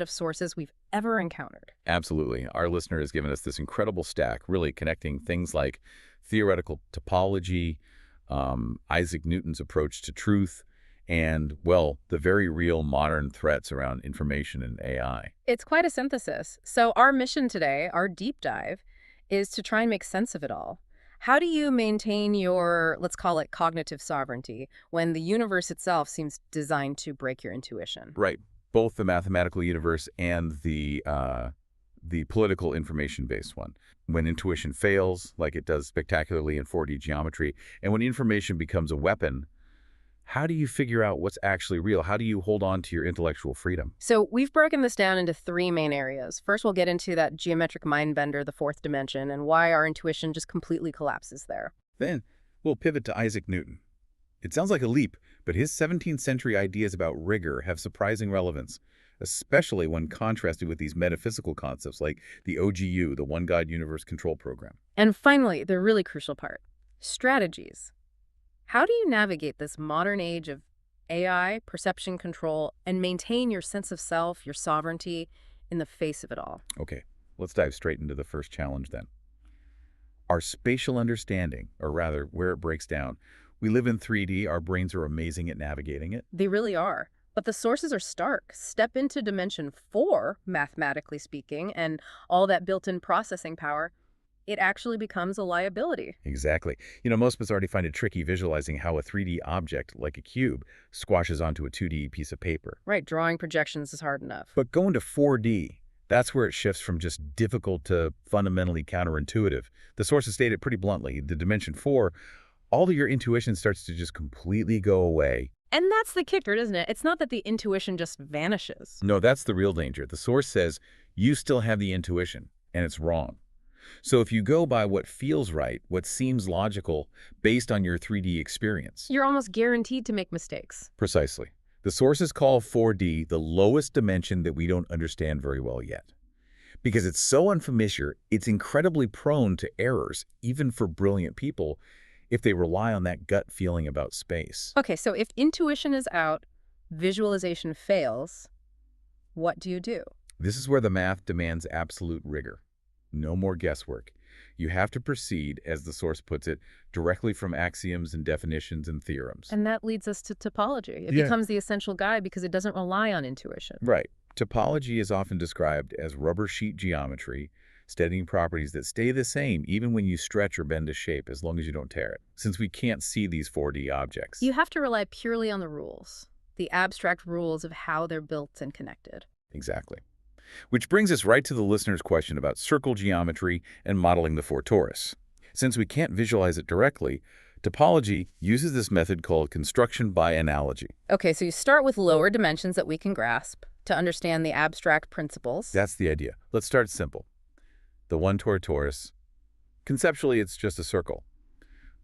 of sources we've ever encountered. Absolutely. Our listener has given us this incredible stack, really connecting things like theoretical topology, Isaac Newton's approach to truth, and, well, the very real modern threats around information and AI. It's quite a synthesis. So our mission today, our deep dive, is to try and make sense of it all. How do you maintain your, let's call it cognitive sovereignty, when the universe itself seems designed to break your intuition? Right. Both the mathematical universe and the political information-based one. When intuition fails, like it does spectacularly in 4D geometry, and when information becomes a weapon, how do you figure out what's actually real? How do you hold on to your intellectual freedom? So we've broken this down into three main areas. First, we'll get into that geometric mind bender, the fourth dimension, and why our intuition just completely collapses there. Then we'll pivot to Isaac Newton. It sounds like a leap, but his 17th century ideas about rigor have surprising relevance, especially when contrasted with these metaphysical concepts like the OGU, the One God Universe Control Program. And finally, the really crucial part, strategies. How do you navigate this modern age of AI, perception control, and maintain your sense of self, your sovereignty, in the face of it all? Okay, let's dive straight into the first challenge then. Our spatial understanding, or rather, where it breaks down. We live in 3D, our brains are amazing at navigating it. They really are. But the sources are stark. Step into dimension 4, mathematically speaking, and all that built-in processing power, it actually becomes a liability. Exactly. Most of us already find it tricky visualizing how a 3D object, like a cube, squashes onto a 2D piece of paper. Right, drawing projections is hard enough. But going to 4D, that's where it shifts from just difficult to fundamentally counterintuitive. The sources state it pretty bluntly. The dimension 4, all of your intuition starts to just completely go away. And that's the kicker, isn't it? It's not that the intuition just vanishes. No, that's the real danger. The source says you still have the intuition, and it's wrong. So if you go by what feels right, what seems logical, based on your 3D experience. You're almost guaranteed to make mistakes. Precisely. The sources call 4D the lowest dimension that we don't understand very well yet. Because it's so unfamiliar, it's incredibly prone to errors, even for brilliant people, if they rely on that gut feeling about space. Okay, so if intuition is out, visualization fails, what do you do? This is where the math demands absolute rigor. No more guesswork. You have to proceed, as the source puts it, directly from axioms and definitions and theorems. And that leads us to topology. It becomes the essential guide because it doesn't rely on intuition. Right. Topology is often described as rubber sheet geometry, studying properties that stay the same even when you stretch or bend a shape as long as you don't tear it, since we can't see these 4D objects. You have to rely purely on the rules, the abstract rules of how they're built and connected. Exactly. Which brings us right to the listener's question about circle geometry and modeling the 4 torus. Since we can't visualize it directly, topology uses this method called construction by analogy. Okay, so you start with lower dimensions that we can grasp to understand the abstract principles. That's the idea. Let's start simple. The 1 torus, conceptually it's just a circle.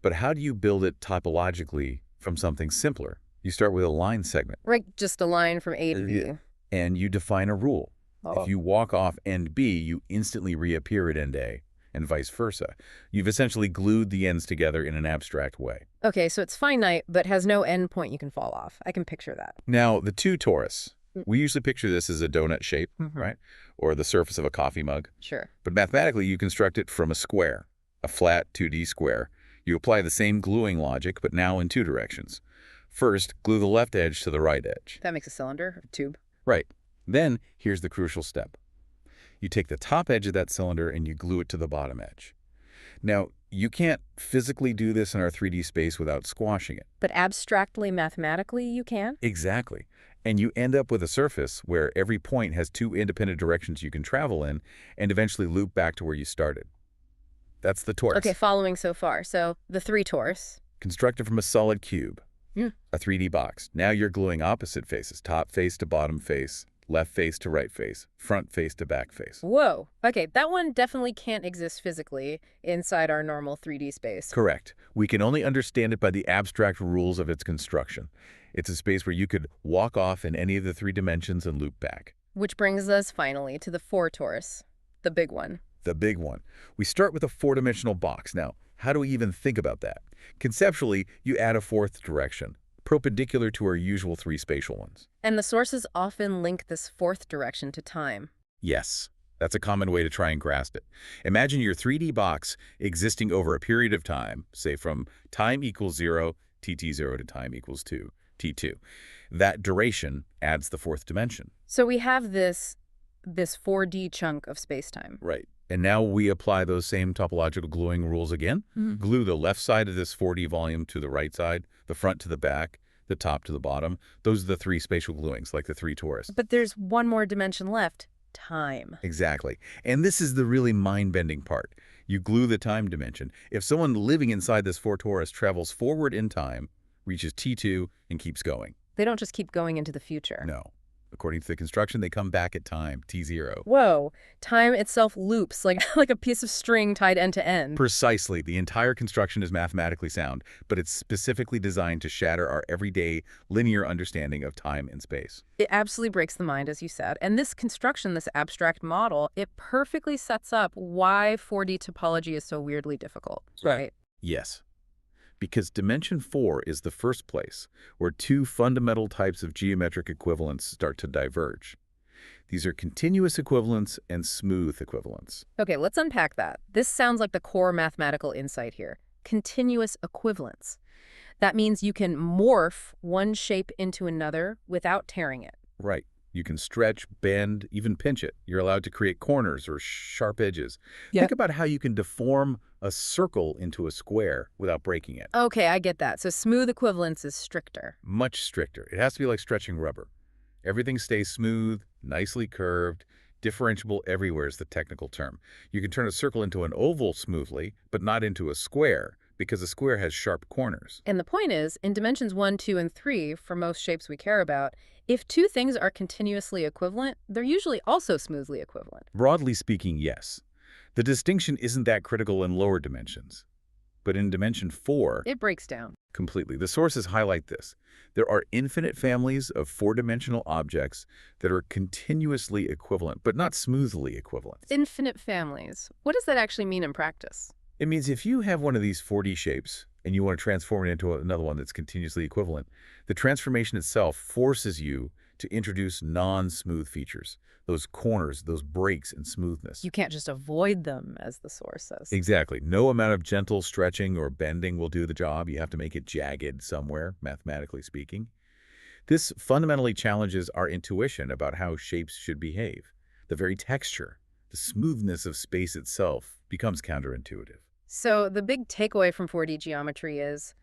But how do you build it topologically from something simpler? You start with a line segment. Right, just a line from A to B. And you define a rule. If you walk off end B, you instantly reappear at end A, and vice versa. You've essentially glued the ends together in an abstract way. Okay, so it's finite, but has no end point you can fall off. I can picture that. Now, the 2 torus. We usually picture this as a donut shape, right? Or the surface of a coffee mug. Sure. But mathematically, you construct it from a square, a flat 2D square. You apply the same gluing logic, but now in 2 directions. First, glue the left edge to the right edge. That makes a cylinder, a tube. Right. Then, here's the crucial step. You take the top edge of that cylinder and you glue it to the bottom edge. Now, you can't physically do this in our 3D space without squashing it. But abstractly, mathematically, you can? Exactly. And you end up with a surface where every point has 2 independent directions you can travel in and eventually loop back to where you started. That's the torus. Okay, following so far. So the 3 torus. Constructed from a solid cube, a 3D box. Now you're gluing opposite faces, top face to bottom face, left face to right face, front face to back face. Whoa. Okay, that one definitely can't exist physically inside our normal 3D space. Correct. We can only understand it by the abstract rules of its construction. It's a space where you could walk off in any of the 3 dimensions and loop back. Which brings us finally to the 4 torus, the big one. The big one. We start with a 4-dimensional box. Now, how do we even think about that? Conceptually, you add a 4th direction, perpendicular to our usual three spatial ones. And the sources often link this fourth direction to time. Yes, that's a common way to try and grasp it. Imagine your 3D box existing over a period of time, say from time equals 0, tt0 to time equals 2, t2. That duration adds the fourth dimension. So we have this 4D chunk of space-time. Right. And now we apply those same topological gluing rules again. Glue the left side of this 4D volume to the right side, the front to the back, the top to the bottom. Those are the three spatial gluings, like the three torus. But there's one more dimension left, time. Exactly. And this is the really mind-bending part. You glue the time dimension. If someone living inside this 4 torus travels forward in time, reaches T2, and keeps going. They don't just keep going into the future. No. According to the construction, they come back at time, T0. Whoa. Time itself loops like a piece of string tied end to end. Precisely. The entire construction is mathematically sound, but it's specifically designed to shatter our everyday linear understanding of time and space. It absolutely breaks the mind, as you said. And this construction, this abstract model, it perfectly sets up why 4D topology is so weirdly difficult, right? Yes. Because dimension 4 is the first place where two fundamental types of geometric equivalence start to diverge. These are continuous equivalence and smooth equivalence. Okay, let's unpack that. This sounds like the core mathematical insight here. Continuous equivalence. That means you can morph one shape into another without tearing it. Right. You can stretch, bend, even pinch it. You're allowed to create corners or sharp edges. Think about how you can deform a circle into a square without breaking it. Okay, I get that. So smooth equivalence is stricter. Much stricter. It has to be like stretching rubber. Everything stays smooth, nicely curved, differentiable everywhere is the technical term. You can turn a circle into an oval smoothly, but not into a square, because a square has sharp corners. And the point is, in dimensions 1, 2, and 3, for most shapes we care about, if two things are continuously equivalent, they're usually also smoothly equivalent. Broadly speaking, yes. The distinction isn't that critical in lower dimensions. But in dimension 4, It breaks down. completely. The sources highlight this. There are infinite families of four-dimensional objects that are continuously equivalent, but not smoothly equivalent. Infinite families. What does that actually mean in practice? It means if you have one of these 4D shapes and you want to transform it into another one that's continuously equivalent, the transformation itself forces you to introduce non-smooth features, those corners, those breaks in smoothness. You can't just avoid them, as the source says. Exactly. No amount of gentle stretching or bending will do the job. You have to make it jagged somewhere, mathematically speaking. This fundamentally challenges our intuition about how shapes should behave. The very texture, the smoothness of space itself becomes counterintuitive. So the big takeaway from 4D geometry is,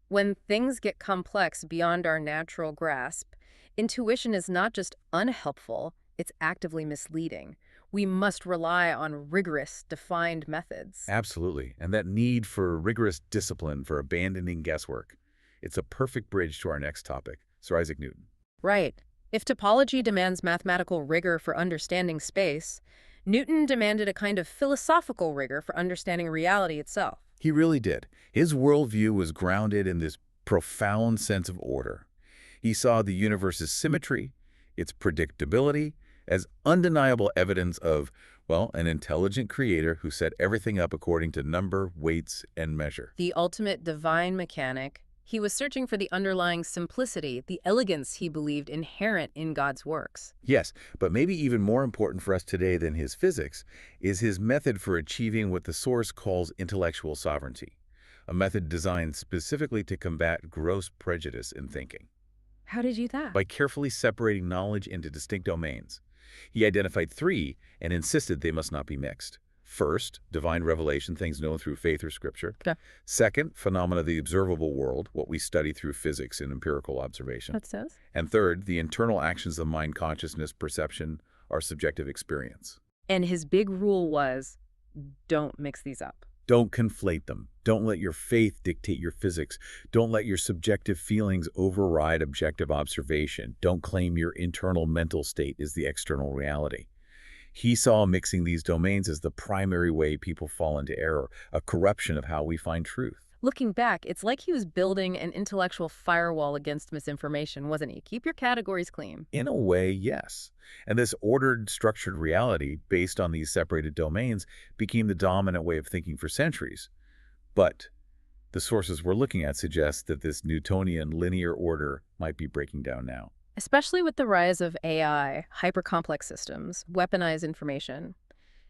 when things get complex beyond our natural grasp, intuition is not just unhelpful, it's actively misleading. We must rely on rigorous, defined methods. Absolutely. And that need for rigorous discipline for abandoning guesswork. It's a perfect bridge to our next topic, Sir Isaac Newton. Right. If topology demands mathematical rigor for understanding space, Newton demanded a kind of philosophical rigor for understanding reality itself. He really did. His worldview was grounded in this profound sense of order. He saw the universe's symmetry, its predictability, as undeniable evidence of, well, an intelligent creator who set everything up according to number, weights, and measure. The ultimate divine mechanic, he was searching for the underlying simplicity, the elegance he believed inherent in God's works. Yes, but maybe even more important for us today than his physics is his method for achieving what the source calls intellectual sovereignty, a method designed specifically to combat gross prejudice in thinking. How did you do that? By carefully separating knowledge into distinct domains. He identified three and insisted they must not be mixed. First, divine revelation, things known through faith or scripture. Okay. Second, phenomena of the observable world, what we study through physics and empirical observation. That says? And third, the internal actions of mind, consciousness, perception, our subjective experience. And his big rule was, don't mix these up. Don't conflate them. Don't let your faith dictate your physics. Don't let your subjective feelings override objective observation. Don't claim your internal mental state is the external reality. He saw mixing these domains as the primary way people fall into error, a corruption of how we find truth. Looking back, it's like he was building an intellectual firewall against misinformation, wasn't he? Keep your categories clean. In a way, yes. And this ordered, structured reality, based on these separated domains, became the dominant way of thinking for centuries. But The sources we're looking at suggest that this Newtonian linear order might be breaking down now. Especially with the rise of AI, hypercomplex systems, weaponized information.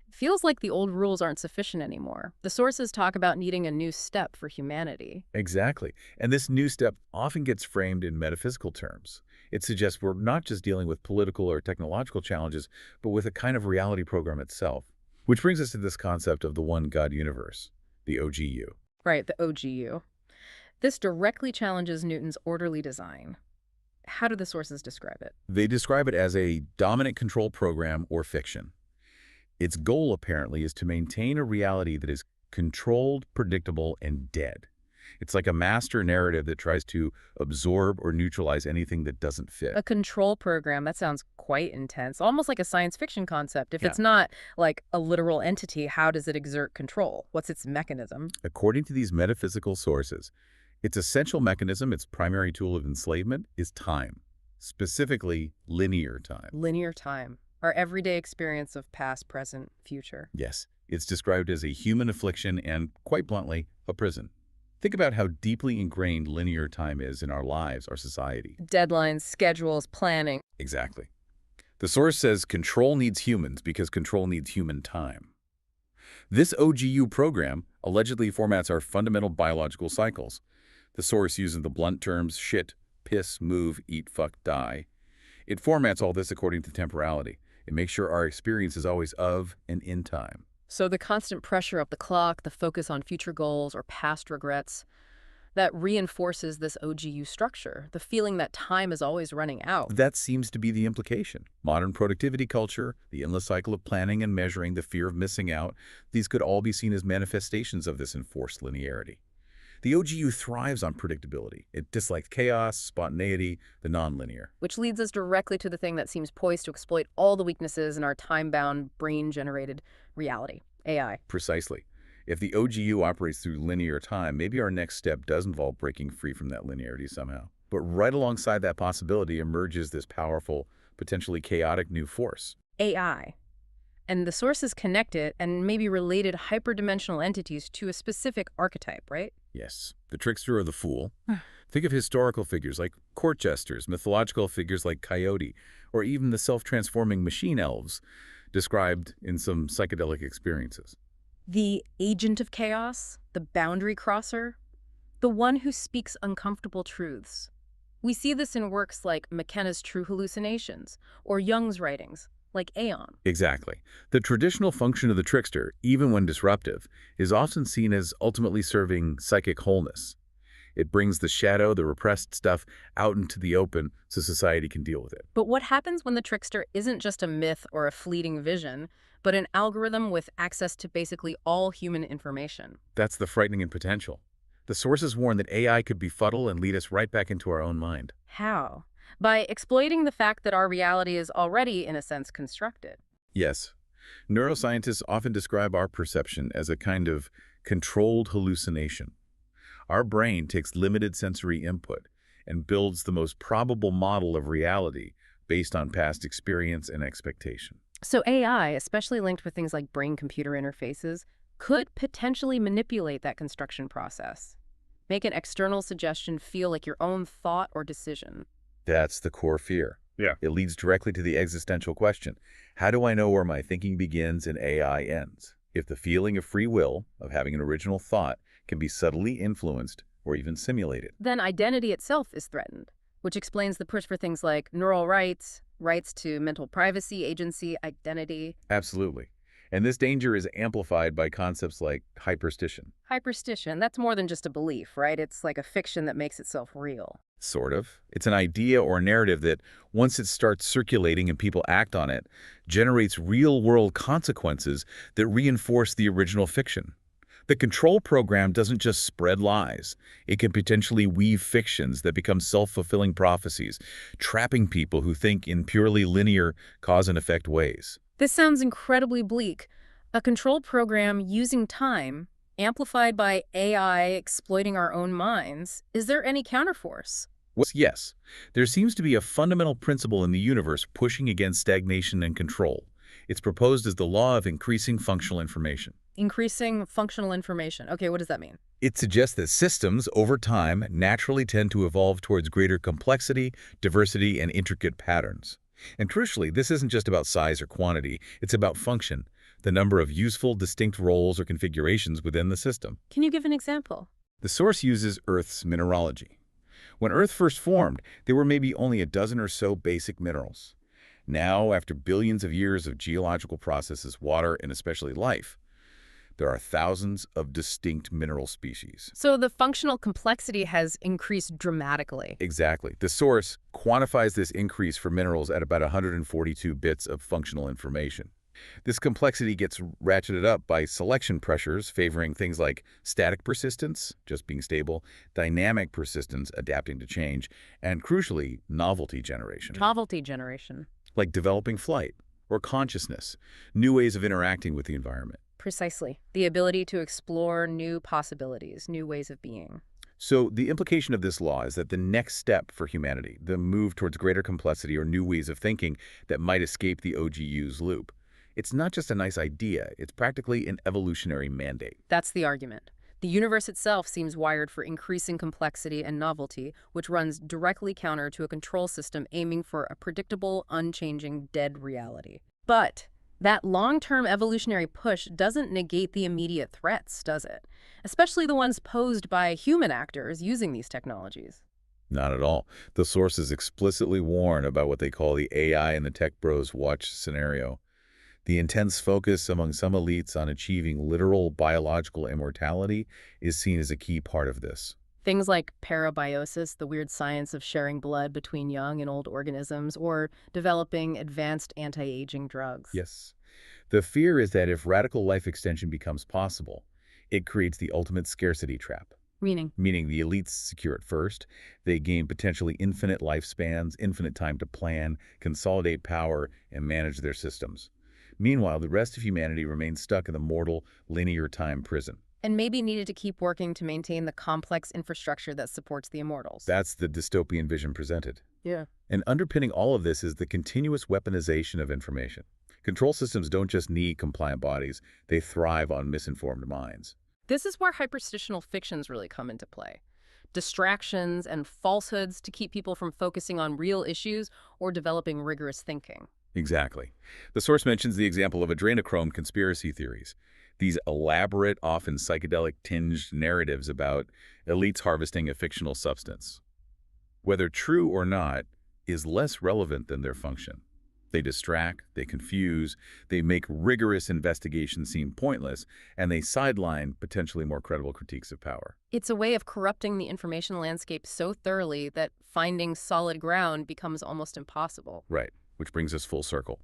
It feels like the old rules aren't sufficient anymore. The sources talk about needing a new step for humanity. Exactly. And this new step often gets framed in metaphysical terms. It suggests we're not just dealing with political or technological challenges, but with a kind of reality program itself. Which brings us to this concept of the one God universe, the OGU. Right, the OGU. This directly challenges Newton's orderly design. How do the sources describe it? They describe it as a dominant control program or fiction. Its goal, apparently, is to maintain a reality that is controlled, predictable, and dead. It's like a master narrative that tries to absorb or neutralize anything that doesn't fit. A control program, that sounds quite intense, almost like a science fiction concept. If Yeah. it's not like a literal entity, how does it exert control? What's its mechanism? According to these metaphysical sources, its essential mechanism, its primary tool of enslavement, is time, specifically linear time. Linear time, our everyday experience of past, present, future. Yes, it's described as a human affliction and, quite bluntly, a prison. Think about how deeply ingrained linear time is in our lives, our society. Deadlines, schedules, planning. Exactly. The source says control needs humans because control needs human time. This OGU program allegedly formats our fundamental biological cycles. The source uses the blunt terms shit, piss, move, eat, fuck, die. It formats all this according to temporality. It makes sure our experience is always of and in time. So the constant pressure of the clock, the focus on future goals or past regrets, that reinforces this OGU structure, the feeling that time is always running out. That seems to be the implication. Modern productivity culture, the endless cycle of planning and measuring, the fear of missing out, these could all be seen as manifestations of this enforced linearity. The OGU thrives on predictability. It dislikes chaos, spontaneity, the nonlinear. Which leads us directly to the thing that seems poised to exploit all the weaknesses in our time-bound, brain-generated reality, AI. Precisely. If the OGU operates through linear time, maybe our next step does involve breaking free from that linearity somehow. But right alongside that possibility emerges this powerful, potentially chaotic new force. AI. And the sources connect it and maybe related hyperdimensional entities to a specific archetype, right? Yes, the trickster or the fool. Think of historical figures like court jesters, mythological figures like coyote, or even the self-transforming machine elves described in some psychedelic experiences. The agent of chaos, the boundary crosser, the one who speaks uncomfortable truths. We see this in works like McKenna's True Hallucinations or Jung's writings, like Aeon. Exactly. The traditional function of the trickster, even when disruptive, is often seen as ultimately serving psychic wholeness. It brings the shadow, the repressed stuff, out into the open so society can deal with it. But what happens when the trickster isn't just a myth or a fleeting vision, but an algorithm with access to basically all human information? That's the frightening potential. The sources warn that AI could befuddle and lead us right back into our own mind. How? By exploiting the fact that our reality is already, in a sense, constructed. Yes. Neuroscientists often describe our perception as a kind of controlled hallucination. Our brain takes limited sensory input and builds the most probable model of reality based on past experience and expectation. So AI, especially linked with things like brain-computer interfaces, could potentially manipulate that construction process. Make an external suggestion feel like your own thought or decision. That's the core fear. Yeah. It leads directly to the existential question. How do I know where my thinking begins and AI ends? If the feeling of free will, of having an original thought, can be subtly influenced or even simulated. Then identity itself is threatened, which explains the push for things like neural rights, rights to mental privacy, agency, identity. Absolutely. And this danger is amplified by concepts like hyperstition. Hyperstition, that's more than just a belief, right? It's like a fiction that makes itself real. Sort of. It's an idea or narrative that, once it starts circulating and people act on it, generates real-world consequences that reinforce the original fiction. The control program doesn't just spread lies. It can potentially weave fictions that become self-fulfilling prophecies, trapping people who think in purely linear cause and effect ways. This sounds incredibly bleak. A control program using time, amplified by AI exploiting our own minds. Is there any counterforce? Well, yes, there seems to be a fundamental principle in the universe pushing against stagnation and control. It's proposed as the law of increasing functional information. Increasing functional information. Okay, what does that mean? It suggests that systems, over time, naturally tend to evolve towards greater complexity, diversity, and intricate patterns. And crucially, this isn't just about size or quantity, it's about function, the number of useful, distinct roles or configurations within the system. Can you give an example? The source uses Earth's mineralogy. When Earth first formed, there were maybe only a dozen or so basic minerals. Now, after billions of years of geological processes, water, and especially life, there are thousands of distinct mineral species. So the functional complexity has increased dramatically. Exactly. The source quantifies this increase for minerals at about 142 bits of functional information. This complexity gets ratcheted up by selection pressures favoring things like static persistence, just being stable, dynamic persistence, adapting to change, and crucially, novelty generation, Novelty generation. like developing flight or consciousness, new ways of interacting with the environment. Precisely. The ability to explore new possibilities, new ways of being. So the implication of this law is that the next step for humanity, the move towards greater complexity or new ways of thinking that might escape the OGU's loop, it's not just a nice idea, it's practically an evolutionary mandate. That's the argument. The universe itself seems wired for increasing complexity and novelty, which runs directly counter to a control system aiming for a predictable, unchanging, dead reality. But that long-term evolutionary push doesn't negate the immediate threats, does it? Especially the ones posed by human actors using these technologies. Not at all. The sources explicitly warn about what they call the AI and the tech bros watch scenario. The intense focus among some elites on achieving literal biological immortality is seen as a key part of this. Things like parabiosis, the weird science of sharing blood between young and old organisms, or developing advanced anti-aging drugs. Yes. The fear is that if radical life extension becomes possible, it creates the ultimate scarcity trap, Meaning? meaning the elites secure it first. They gain potentially infinite lifespans, infinite time to plan, consolidate power, and manage their systems. Meanwhile, the rest of humanity remains stuck in the mortal, linear time prison. And maybe needed to keep working to maintain the complex infrastructure that supports the immortals. That's the dystopian vision presented. Yeah. And underpinning all of this is the continuous weaponization of information. Control systems don't just need compliant bodies, they thrive on misinformed minds. This is where hyperstitional fictions really come into play. Distractions and falsehoods to keep people from focusing on real issues or developing rigorous thinking. Exactly. The source mentions the example of adrenochrome conspiracy theories. These elaborate, often psychedelic-tinged narratives about elites harvesting a fictional substance. Whether true or not is less relevant than their function. They distract, they confuse, they make rigorous investigations seem pointless, and they sideline potentially more credible critiques of power. It's a way of corrupting the information landscape so thoroughly that finding solid ground becomes almost impossible. Right, which brings us full circle.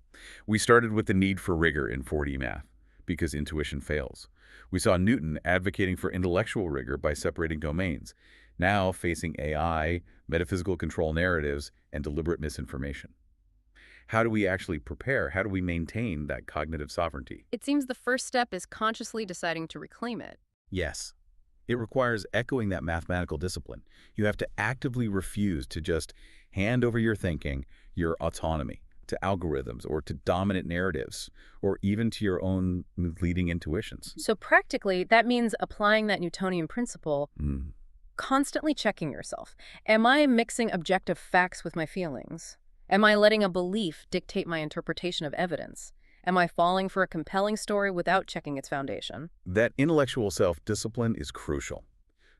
We started with the need for rigor in 4D math, because intuition fails. We saw Newton advocating for intellectual rigor by separating domains, now facing AI, metaphysical control narratives, and deliberate misinformation. How do we actually prepare? How do we maintain that cognitive sovereignty? It seems the first step is consciously deciding to reclaim it. Yes. It requires echoing that mathematical discipline. You have to actively refuse to just hand over your thinking, your autonomy, to algorithms or to dominant narratives, or even to your own leading intuitions. So practically, that means applying that Newtonian principle, constantly checking yourself. Am I mixing objective facts with my feelings? Am I letting a belief dictate my interpretation of evidence? Am I falling for a compelling story without checking its foundation? That intellectual self-discipline is crucial.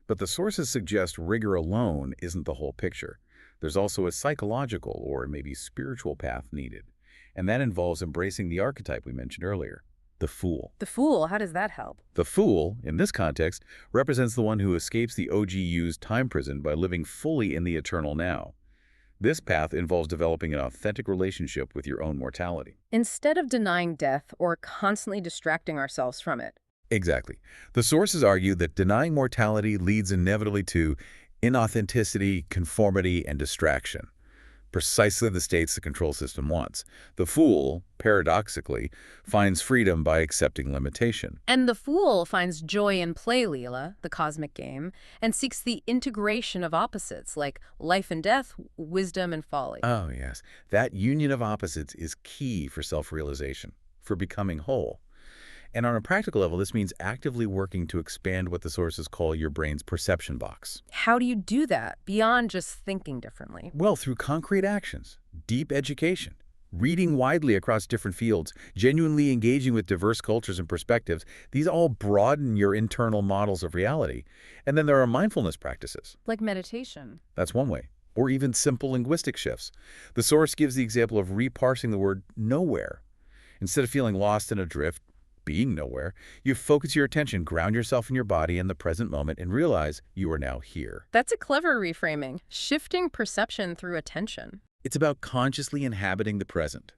But the sources suggest rigor alone isn't the whole picture. There's also a psychological or maybe spiritual path needed. And that involves embracing the archetype we mentioned earlier, the fool. The fool, how does that help? The fool, in this context, represents the one who escapes the OGU's time prison by living fully in the eternal now. This path involves developing an authentic relationship with your own mortality. Instead of denying death or constantly distracting ourselves from it. Exactly. The sources argue that denying mortality leads inevitably to inauthenticity, conformity, and distraction. Precisely the states the control system wants. The fool, paradoxically, finds freedom by accepting limitation. And the fool finds joy in play, Leela, the cosmic game, and seeks the integration of opposites like life and death, wisdom and folly. Oh, yes. That union of opposites is key for self-realization, for becoming whole. And on a practical level, this means actively working to expand what the sources call your brain's perception box. How do you do that beyond just thinking differently? Well, through concrete actions, deep education, reading widely across different fields, genuinely engaging with diverse cultures and perspectives, these all broaden your internal models of reality. And then there are mindfulness practices. Like meditation. That's one way. Or even simple linguistic shifts. The source gives the example of reparsing the word nowhere. Instead of feeling lost in a drift, being nowhere, you focus your attention, ground yourself in your body in the present moment, and realize you are now here. That's a clever reframing, shifting perception through attention. It's about consciously inhabiting the present,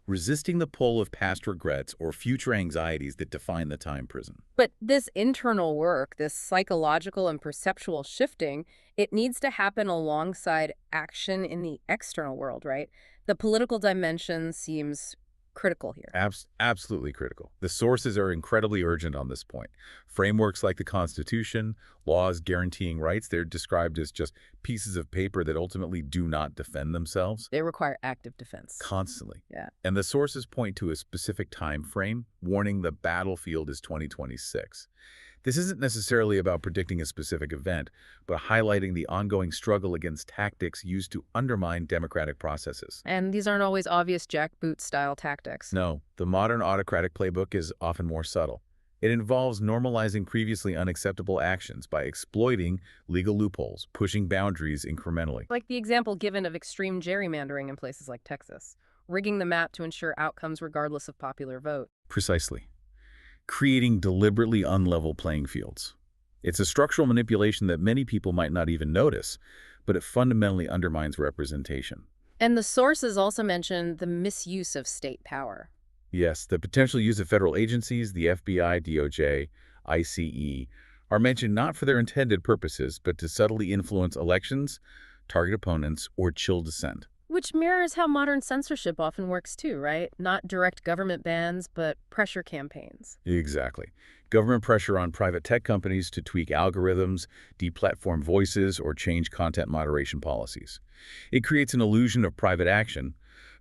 resisting the pull of past regrets or future anxieties that define the time prison. But this internal work, this psychological and perceptual shifting, it needs to happen alongside action in the external world, right? The political dimension seems critical here. Absolutely critical. The sources are incredibly urgent on this point. Frameworks like the Constitution, laws guaranteeing rights, they're described as just pieces of paper that ultimately do not defend themselves. They require active defense. Constantly. Yeah. And the sources point to a specific time frame, warning the battlefield is 2026. This isn't necessarily about predicting a specific event, but highlighting the ongoing struggle against tactics used to undermine democratic processes. And these aren't always obvious jackboot-style tactics. No, the modern autocratic playbook is often more subtle. It involves normalizing previously unacceptable actions by exploiting legal loopholes, pushing boundaries incrementally. Like the example given of extreme gerrymandering in places like Texas, rigging the map to ensure outcomes regardless of popular vote. Precisely. Creating deliberately unlevel playing fields. It's a structural manipulation that many people might not even notice, but it fundamentally undermines representation. And the sources also mention the misuse of state power. Yes, the potential use of federal agencies, the FBI, DOJ, ICE, are mentioned not for their intended purposes, but to subtly influence elections, target opponents, or chill dissent. Which mirrors how modern censorship often works too, right? Not direct government bans, but pressure campaigns. Exactly. Government pressure on private tech companies to tweak algorithms, deplatform voices, or change content moderation policies. It creates an illusion of private action,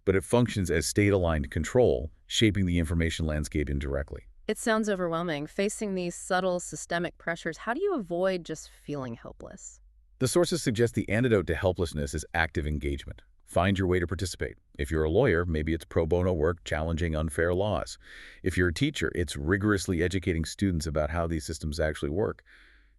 but it functions as state-aligned control, shaping the information landscape indirectly. It sounds overwhelming. Facing these subtle systemic pressures, how do you avoid just feeling helpless? The sources suggest the antidote to helplessness is active engagement. Find your way to participate. If you're a lawyer, maybe it's pro bono work challenging unfair laws. If you're a teacher, it's rigorously educating students about how these systems actually work.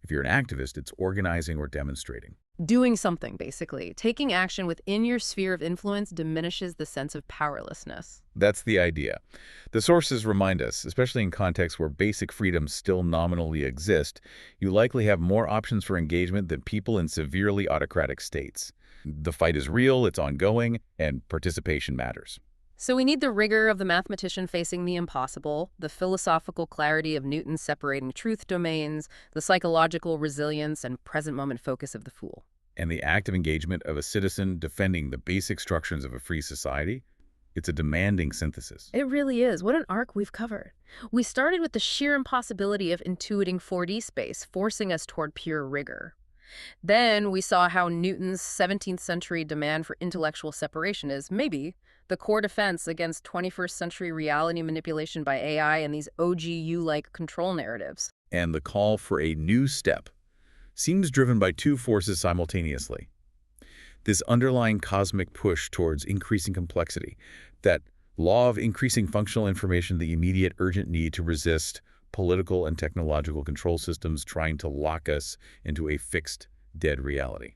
If you're an activist, it's organizing or demonstrating. Doing something, basically. Taking action within your sphere of influence diminishes the sense of powerlessness. That's the idea. The sources remind us, especially in contexts where basic freedoms still nominally exist, you likely have more options for engagement than people in severely autocratic states. The fight is real, it's ongoing, and participation matters. So we need the rigor of the mathematician facing the impossible, the philosophical clarity of Newton separating truth domains, the psychological resilience and present moment focus of the fool. And the active engagement of a citizen defending the basic structures of a free society, it's a demanding synthesis. It really is. What an arc we've covered. We started with the sheer impossibility of intuiting 4D space, forcing us toward pure rigor. Then we saw how Newton's 17th century demand for intellectual separation is, maybe, the core defense against 21st century reality manipulation by AI and these OGU-like control narratives. And the call for a new step seems driven by two forces simultaneously. This underlying cosmic push towards increasing complexity, that law of increasing functional information, the immediate urgent need to resist political and technological control systems trying to lock us into a fixed, dead reality.